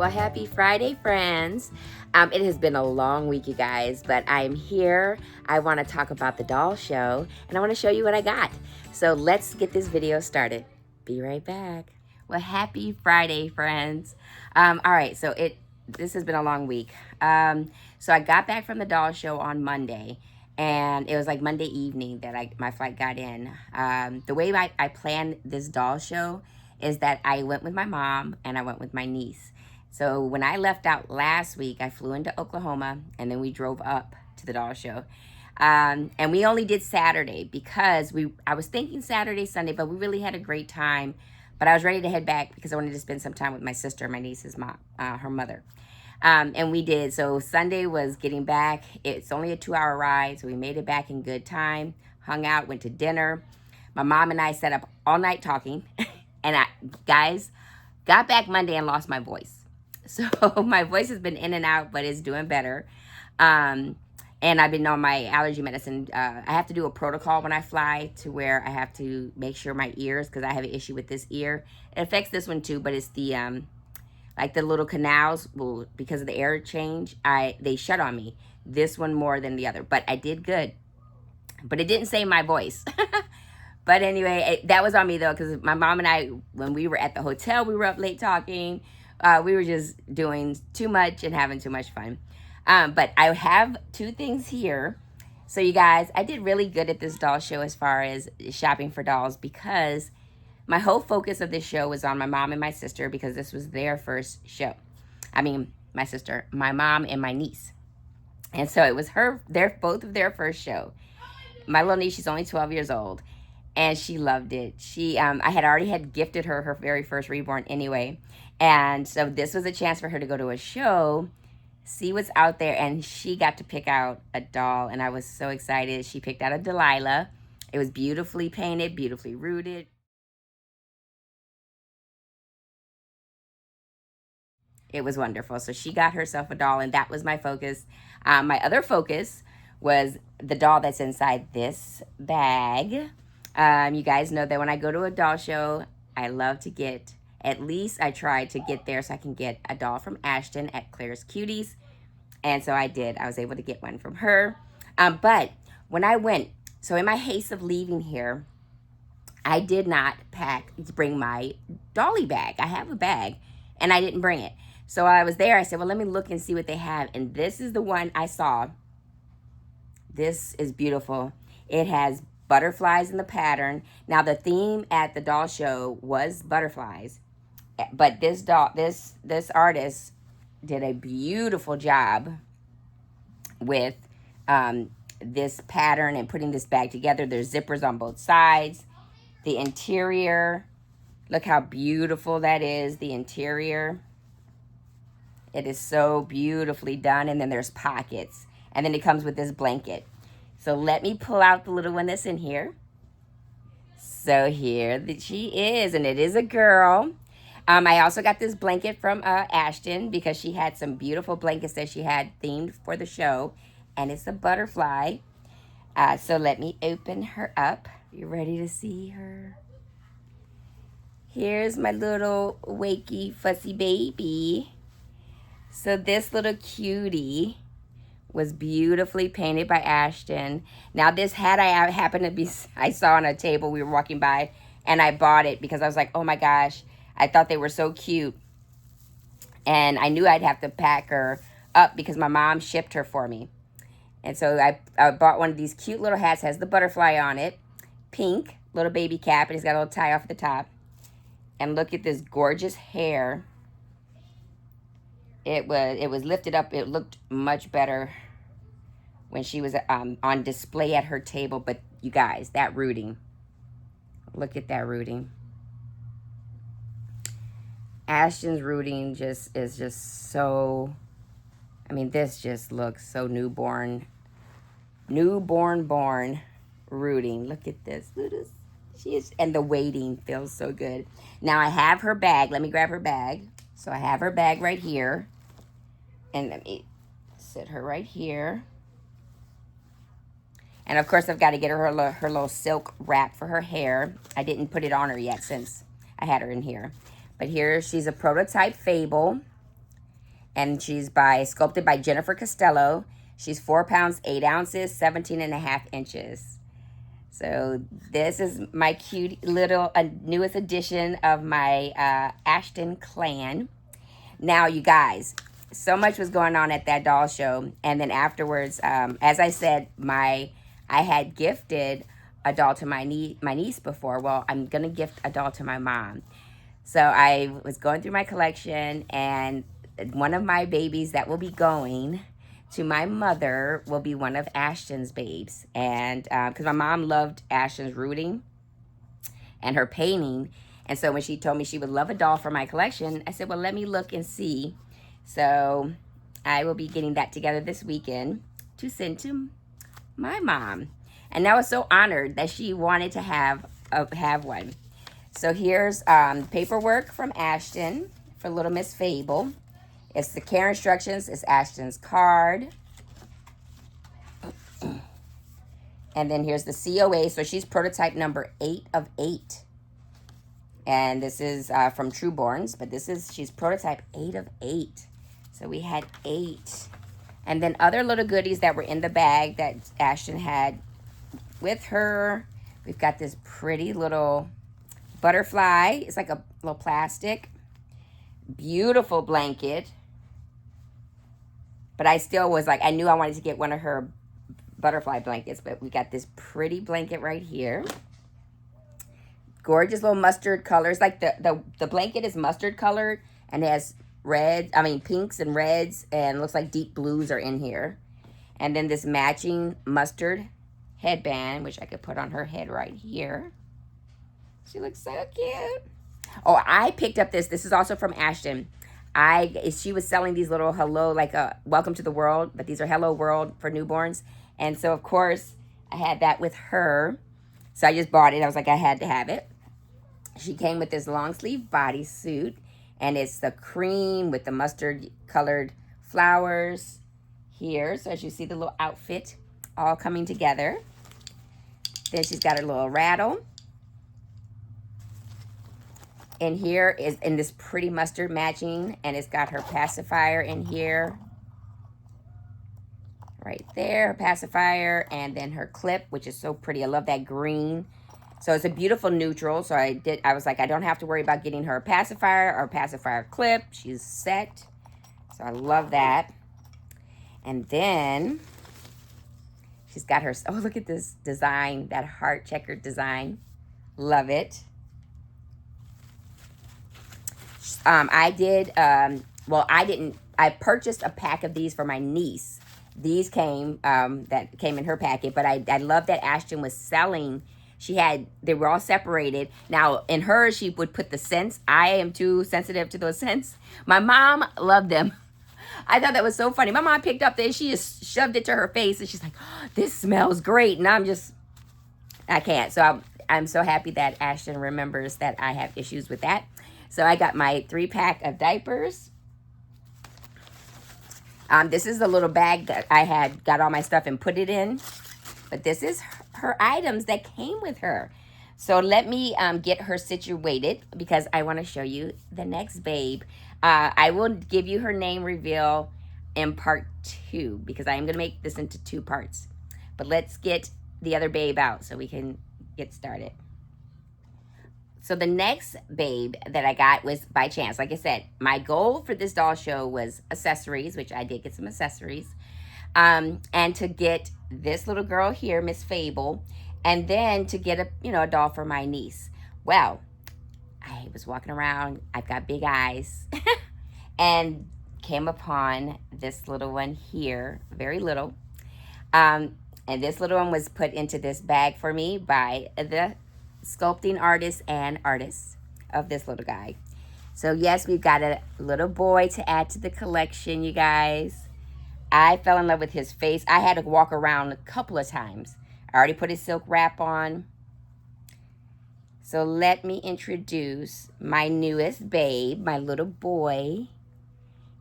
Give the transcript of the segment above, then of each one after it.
Well, happy Friday, friends. It has been a long week, you guys, but I'm here. I want to talk about the doll show, and I want to show you what I got. So let's get this video started. Be right back. Well, happy Friday, friends. All right, so this has been a long week. So I got back from the doll show on Monday, and it was like Monday evening that my flight got in. The way I planned this doll show is that I went with my mom and I went with my niece. So when I left out last week, I flew into Oklahoma and then we drove up to the doll show. And we only did Saturday because I was thinking Saturday, Sunday, but we really had a great time. But I was ready to head back because I wanted to spend some time with my sister, my niece's mom, her mother. And we did. So Sunday was getting back. It's only a 2-hour ride, so we made it back in good time, hung out, went to dinner. My mom and I sat up all night talking. And guys, got back Monday and lost my voice. So my voice has been in and out, but it's doing better. And I've been on my allergy medicine. I have to do a protocol when I fly to where I have to make sure my ears, because I have an issue with this ear. It affects this one too, but it's the like the little canals will, because of the air change, they shut on me. This one more than the other, but I did good. But it didn't save my voice. But anyway, that was on me though, because my mom and I, when we were at the hotel, we were up late talking. We were just doing too much and having too much fun. But I have two things here. So you guys, I did really good at this doll show as far as shopping for dolls, because my whole focus of this show was on my mom and my sister, because this was their first show. I mean, my sister, my mom, and my niece. And so it was both of their first show. My little niece, she's only 12 years old. And she loved it. I had already gifted her very first reborn anyway. And so this was a chance for her to go to a show, see what's out there. And she got to pick out a doll. And I was so excited. She picked out a Delilah. It was beautifully painted, beautifully rooted. It was wonderful. So she got herself a doll, and that was my focus. My other focus was the doll that's inside this bag. You guys know that when I go to a doll show, I love to get, at least I try to get there so I can get a doll from Ashton at Claire's Cuties. And so I did. I was able to get one from her. But when I went, so in my haste of leaving here, I did not bring my dolly bag. I have a bag, and I didn't bring it. So while I was there, I said, well, let me look and see what they have. And this is the one I saw. This is beautiful. It has butterflies in the pattern. Now the theme at the doll show was butterflies, but this artist did a beautiful job with this pattern and putting this bag together. There's zippers on both sides. The interior, look how beautiful that is. The interior, it is so beautifully done. And then there's pockets, and then it comes with this blanket. So let me pull out the little one that's in here. So here she is, and it is a girl. I also got this blanket from Ashton, because she had some beautiful blankets that she had themed for the show, and it's a butterfly. So let me open her up. You ready to see her? Here's my little wakey fussy baby. So this little cutie was beautifully painted by Ashton. Now this hat I saw on a table, we were walking by, and I bought it because I was like, oh my gosh, I thought they were so cute. And I knew I'd have to pack her up because my mom shipped her for me. And so I bought one of these cute little hats, has the butterfly on it, pink, little baby cap, and it's got a little tie off at the top. And look at this gorgeous hair. It was lifted up. It looked much better when she was on display at her table. But you guys, that rooting. Look at that rooting. Ashton's rooting is just so, I mean, this just looks so newborn rooting. Look at this. She is, and the weighting feels so good. Now I have her bag. Let me grab her bag. So I have her bag right here. And let me sit her right here. And of course, I've got to get her little silk wrap for her hair. I didn't put it on her yet since I had her in here. But here, she's a prototype Fable. And she's sculpted by Jennifer Costello. She's 4 pounds, 8 ounces, 17.5 inches. So this is my cute little newest addition of my Ashton clan. Now, you guys, so much was going on at that doll show. And then afterwards, as I said, I had gifted a doll to my niece before. Well, I'm going to gift a doll to my mom. So I was going through my collection, and one of my babies that will be going to my mother will be one of Ashton's babes. And because my mom loved Ashton's rooting and her painting. And so when she told me she would love a doll for my collection, I said, well, let me look and see. So I will be getting that together this weekend to send to my mom. And I was so honored that she wanted to have one. So here's paperwork from Ashton for Little Miss Fable. It's the care instructions. It's Ashton's card. And then here's the COA. So she's prototype number 8 of 8. And this is from Trueborns. But she's prototype 8 of 8. So we had 8. And then other little goodies that were in the bag that Ashton had with her. We've got this pretty little butterfly. It's like a little plastic. Beautiful blanket. But I still was like, I knew I wanted to get one of her butterfly blankets. But we got this pretty blanket right here. Gorgeous little mustard colors. Like the blanket is mustard colored. And it has pinks and reds. And looks like deep blues are in here. And then this matching mustard headband, which I could put on her head right here. She looks so cute. Oh, I picked up this. This is also from Ashton. She was selling these little welcome to the world, but these are hello world for newborns. And so, of course, I had that with her. So I just bought it. I was like, I had to have it. She came with this long sleeve bodysuit, and it's the cream with the mustard colored flowers here. So as you see the little outfit all coming together. Then she's got her little rattle. And here is in this pretty mustard matching, and it's got her pacifier in here. Right there, her pacifier, and then her clip, which is so pretty. I love that green. So it's a beautiful neutral. So I was like, I don't have to worry about getting her a pacifier or a pacifier clip. She's set. So I love that. And then she's got her, oh, look at this design, that heart checkered design. Love it. I purchased a pack of these for my niece. These came, that came in her packet, but I love that Ashton was selling. They were all separated. Now, in hers, she would put the scents. I am too sensitive to those scents. My mom loved them. I thought that was so funny. My mom picked up this, she just shoved it to her face, and she's like, oh, this smells great. And I can't. So I'm so happy that Ashton remembers that I have issues with that. So I got my 3-pack of diapers. This is the little bag that I had got all my stuff and put it in. But this is her items that came with her. So let me get her situated because I want to show you the next babe. I will give you her name reveal in part 2 because I am going to make this into 2 parts. But let's get the other babe out so we can get started. So the next babe that I got was by chance. Like I said, my goal for this doll show was accessories, which I did get some accessories. And to get this little girl here, Miss Fable, and then to get a doll for my niece. Well, I was walking around, I've got big eyes, and came upon this little one here, very little. And this little one was put into this bag for me by the sculpting artist and artist of this little guy. So yes, we've got a little boy to add to the collection, you guys. I fell in love with his face. I had to walk around a couple of times. I already put his silk wrap on. So let me introduce my newest babe, my little boy.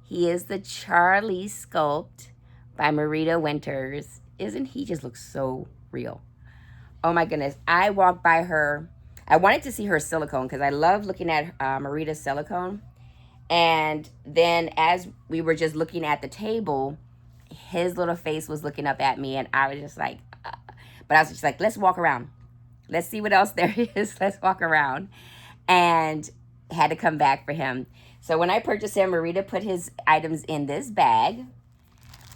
He is the Charlie Sculpt by Marita Winters. Isn't he just looks so real? Oh my goodness. I walked by her. I wanted to see her silicone because I love looking at Marita's silicone. And then as we were just looking at the table, his little face was looking up at me, and I was just like, but I was just like, let's walk around. Let's see what else there is. Let's walk around. And had to come back for him. So when I purchased him, Marita put his items in this bag.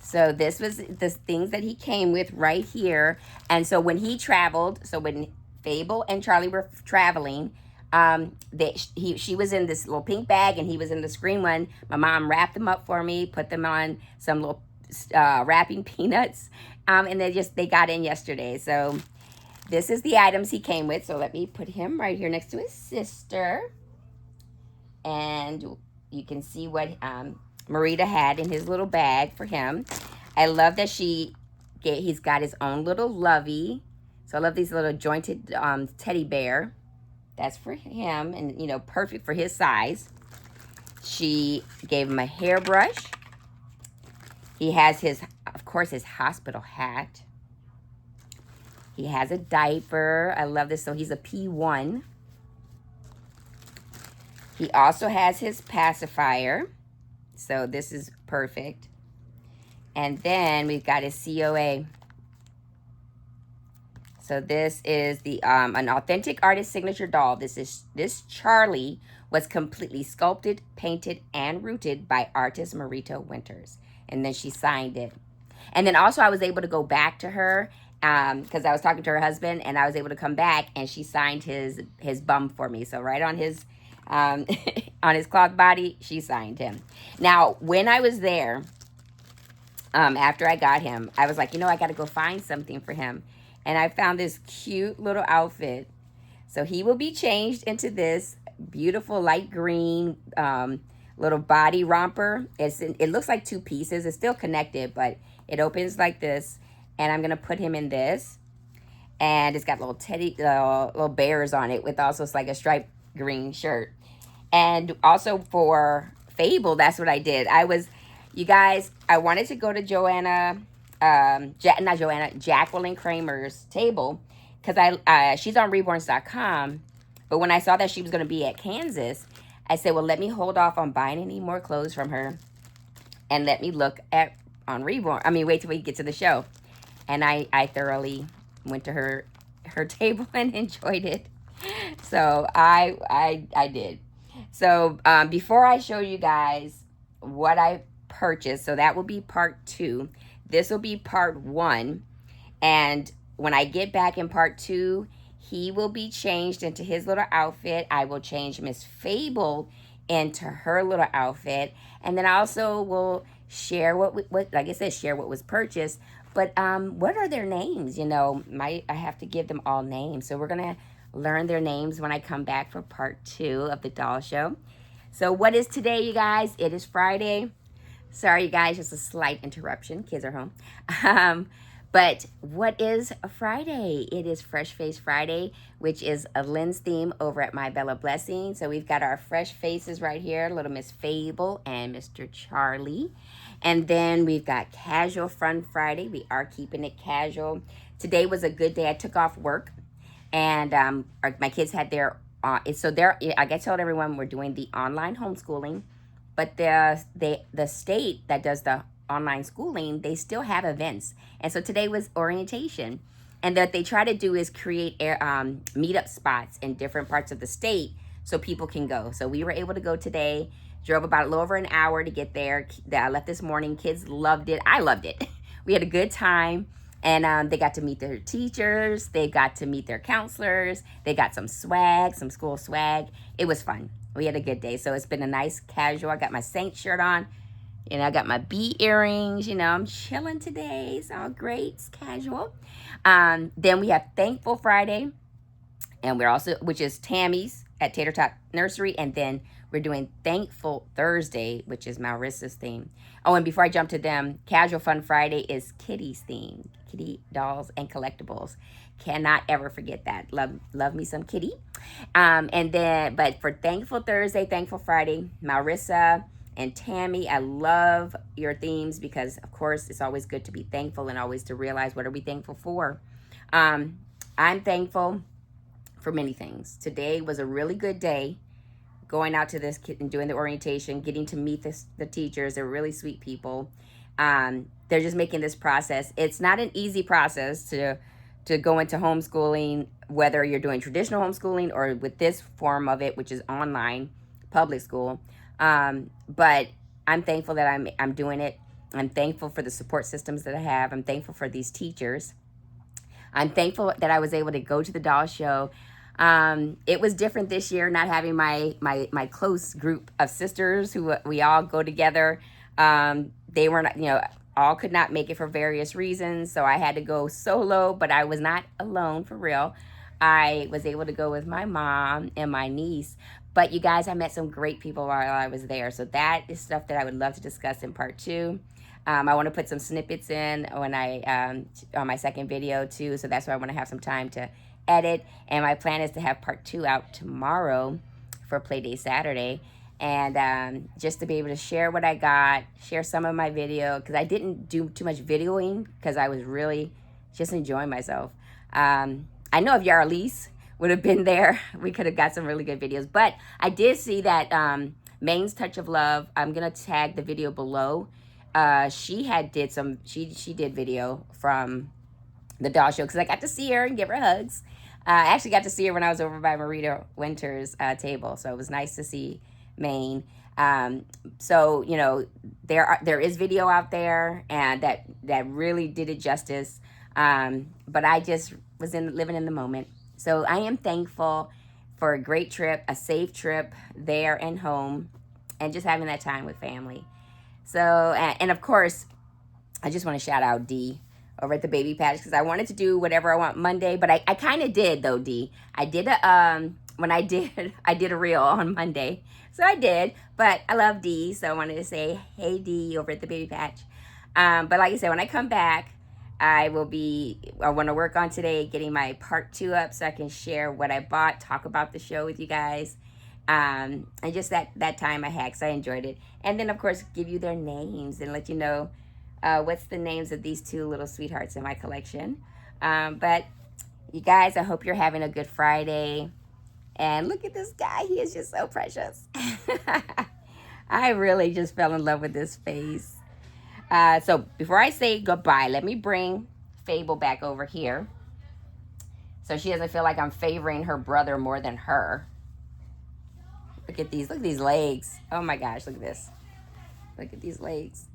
So this was the things that he came with right here. And so when he traveled, so when Fable and Charlie were traveling, she was in this little pink bag and he was in this green one. My mom wrapped them up for me, put them on some little wrapping peanuts, and they got in yesterday. So this is the items he came with. So let me put him right here next to his sister, and you can see what Marita had in his little bag for him. I love that he's got his own little lovey. So I love these little jointed teddy bear. That's for him, and you know, perfect for his size. She gave him a hairbrush. He has of course, his hospital hat. He has a diaper. I love this. So he's a P1. He also has his pacifier. So this is perfect. And then we've got his COA. So this is the an authentic artist signature doll. This Charlie was completely sculpted, painted, and rooted by artist Marita Winters. And then she signed it. And then also I was able to go back to her because I was talking to her husband, and I was able to come back, and she signed his bum for me. So right on his on his cloth body, she signed him. Now, when I was there, after I got him, I was like, you know, I got to go find something for him. And I found this cute little outfit. So he will be changed into this beautiful light green little body romper. It looks like two pieces. It's still connected, but it opens like this. And I'm going to put him in this. And it's got little bears on it with also like a striped green shirt. And also for Fable, that's what I did. You guys, I wanted to go to Jacqueline Kramer's table, because she's on reborns.com. But when I saw that she was going to be at Kansas, I said, well, let me hold off on buying any more clothes from her, and let me look on Reborn. I mean, wait till we get to the show. And I thoroughly went to her table and enjoyed it. So I did. So before I show you guys what I purchased, so that will be part 2. This will be part 1. And when I get back in part 2, he will be changed into his little outfit. I will change Miss Fable into her little outfit. And then I also will share what like I said, share what was purchased. But what are their names? You know, I have to give them all names. So we're going to learn their names when I come back for part 2 of the doll show. So what is today, you guys? It is Friday. Sorry, you guys, just a slight interruption. Kids are home. But what is a Friday? It is Fresh Face Friday, which is a Lynn's theme over at My Bella Blessing. So we've got our fresh faces right here, little Miss Fable and Mr. Charlie. And then we've got Casual Fun Friday. We are keeping it casual. Today was a good day. I took off work, and my kids had their, like I told everyone, we're doing the online homeschooling, but the state that does the online schooling, they still have events. And so today was orientation. And what they try to do is create meetup spots in different parts of the state so people can go. So we were able to go today. Drove about a little over an hour to get there. I left this morning. Kids loved it. I loved it. We had a good time. And they got to meet their teachers. They got to meet their counselors. They got some swag, some school swag. It was fun. We had a good day. So it's been a nice casual. I got my Saint shirt on. You know, I got my bee earrings. You know, I'm chilling today. It's all great. It's casual. Then we have Thankful Friday. And we're also, which is Tammy's at Tater Tot Nursery. And then we're doing Thankful Thursday, which is Marissa's theme. Oh, and before I jump to them, Casual Fun Friday is Kitty's theme. Kitty dolls and collectibles. Cannot ever forget that. Love me some Kitty. And then, but for Thankful Thursday, Thankful Friday, Marissa and Tammy, I love your themes because, of course, it's always good to be thankful and always to realize what are we thankful for. I'm thankful for many things. Today was a really good day. going out to this kid and doing the orientation, getting to meet the teachers. They're really sweet people. They're just making this process. It's not an easy process to go into homeschooling, whether you're doing traditional homeschooling or with this form of it, which is online public school. But I'm thankful that I'm doing it. I'm thankful for the support systems that I have. I'm thankful for these teachers. I'm thankful that I was able to go to the doll show. It was different this year, not having my close group of sisters who we all go together. They were not, all could not make it for various reasons, so I had to go solo, but I was not alone for real. I was able to go with my mom and my niece. But you guys, I met some great people while I was there. So that is stuff that I would love to discuss in part 2. I want to put some snippets in when on my second video too. So that's why I want to have some time to edit. And my plan is to have part 2 out tomorrow for Playday Saturday. And just to be able to share what I got, share some of my video, because I didn't do too much videoing because I was really just enjoying myself. I know if Yarlise would have been there, we could have got some really good videos. But I did see that Maine's Touch of Love, I'm going to tag the video below. She did video from the doll show because I got to see her and give her hugs. I actually got to see her when I was over by Marita Winter's table. So it was nice to see Maine. So, there is video out there and that really did it justice. But I just was living in the moment. So I am thankful for a great trip, a safe trip there and home, and just having that time with family. So, and of course, I just want to shout out Dee over at the Baby Patch because I wanted to do whatever I want Monday, but I kind of did though, Dee. I did I did a reel on Monday. So I did, but I love Dee, so I wanted to say, hey Dee over at the Baby Patch. But like I said, when I come back, I want to work on today getting my part 2 up so I can share what I bought, talk about the show with you guys. And just that time I had because I enjoyed it. And then, of course, give you their names and let you know what's the names of these 2 little sweethearts in my collection. But you guys, I hope you're having a good Friday. And look at this guy. He is just so precious. I really just fell in love with this face. So before I say goodbye, let me bring Fable back over here so she doesn't feel like I'm favoring her brother more than her. Look at these legs. Oh my gosh, look at this. Look at these legs.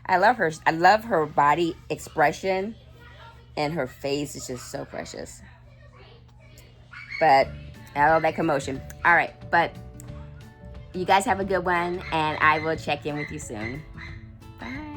I love her body expression, and her face is just so precious. But all that commotion. All right, but you guys have a good one, and I will check in with you soon. Bye.